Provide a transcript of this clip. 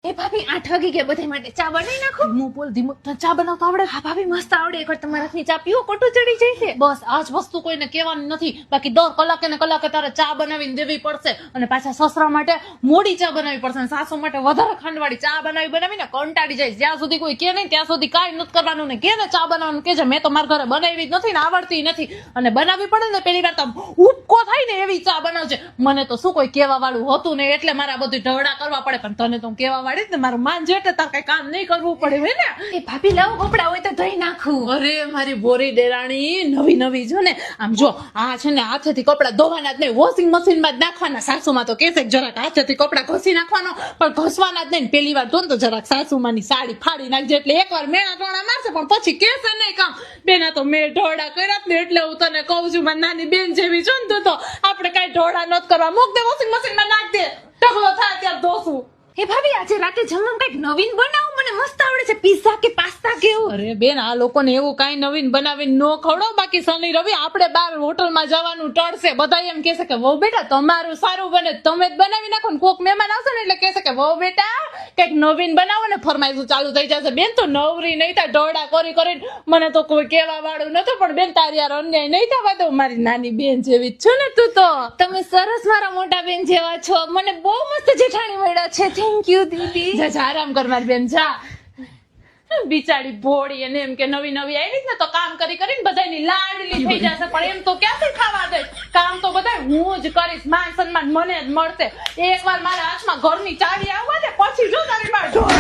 એ ભાભી 8 વાગી ગયા બધા માટે ચા બનાવી નાખો. બોલ ધીમો ચા બનાવતા આવડે? હા ભાભી મસ્ત આવડે. એકવાર તમારા હાથની ચા પીવો કોટું ચડી જાય છે. બસ આ જ વસ્તુ કોઈને કહેવાની નથી. બાકી 10 કલાકે ને કલાકે તારે ચા બનાવીને દેવી પડશે અને પાછા સસરા માટે મોડી ચા બનાવવી પડશે અને સાસુ માટે વધારે ખાંડવાળી ચા બનાવીને કંટાળી જાય. જ્યાં સુધી કોઈ કે નહીં ત્યાં સુધી કાંઈ નથી કરવાનું ને કે ને ચા બનાવવાનું કે છે. મેં તો મારા ઘરે બનાવી જ નથી ને આવડતી નથી અને બનાવવી પડે ને પેલી વાર તો ઉપકો થાય ને એવી ચા બનાવજે. મને તો શું કોઈ કહેવા વાળું હતું ને એટલે મારા બધું ઢવડા કરવા પડે પણ તને તો કહેવા વાળી જ ને મારું માન છે એટલે તાર કઈ કામ નહીં કરવું પડે હે ને. એ ભાભી લાવો કપડા હોય તો ધોઈ નાખું. અરે મારી બોરી ડેરાણી નવી જો ને આમ જો આ છે ને હાથેથી કપડા ધોવાના જ નહીં વોશિંગ મશીન માં જ નાખવાના. સાસુમાં તો કેસે જરાક હાથેથી કપડા ઘસી નાખવાનો પણ ઘસવાના જ નહીં. પેલી વાર ધોન તો જરાક સાસુમાની સાડી ફાડી નાખજે એટલે એકવાર મેણા ટોણા મારશે પણ પછી કેસે નહીં કામ. બેના તો મેં ઢોળા કર્યા ને એટલે હું તને કહું છું મારી નાની બેન જેવી છો ને તું તો આપણે કઈ ઢોળા નથી કરવા. મૂક દે વોશિંગ મશીન માં નાખ દે ઢગલો થાય ત્યારે ધોશું. એ ભાભી આજે રાતે જમવાનું કઈક નવીન બનાવો. મને મસ્ત આવડે છે પિઝા કે પાસ્તા કે એવું. અરે બેન આ લોકોને એવું કઈ નવીન બનાવીને નો ખવડો. બાકી શનિ રવિ આપણે બાર હોટલમાં જવાનું ટળશે. બધા એમ કહેશે કે વહુ બેટા તમારું સારું બને તમે જ બનાવી નાખો ને કોક મહેમાન આવશે ને એટલે કહેશે કે વહુ બેટા કઈક નવીન બનાવો ને ફરમાઈશું ચાલુ થઈ જશે. બેન તો નવરી નહીં થાય ઢોળા કરી કરીને મને તો કોઈ કહેવા વાળું નતું પણ બેન તારી યાર અન્યાય નહીં થવા દઉં. મારી નાની બેન જેવી જ છો ને તું તો. તમે સરસ મારા મોટા બેન જેવા છો. મને બહુ મસ્ત જેઠાણી મળ્યા છે. થેન્ક યુ દીદી. જા આરામ કર મારી બેન જા. બિચારી ભોળી અને એમ કે નવી આવી ને તો કામ કરીને બધાની લાડલી થઈ જશે પણ એમ તો ક્યાંથી ખાવા દે. કામ તો બધા હું જ કરીશ. માન સન્માન મને જ મળશે. એકવાર મારા હાથમાં ઘરની ચાવી આવવા દે પછી જો તારી બાર ઢોળ.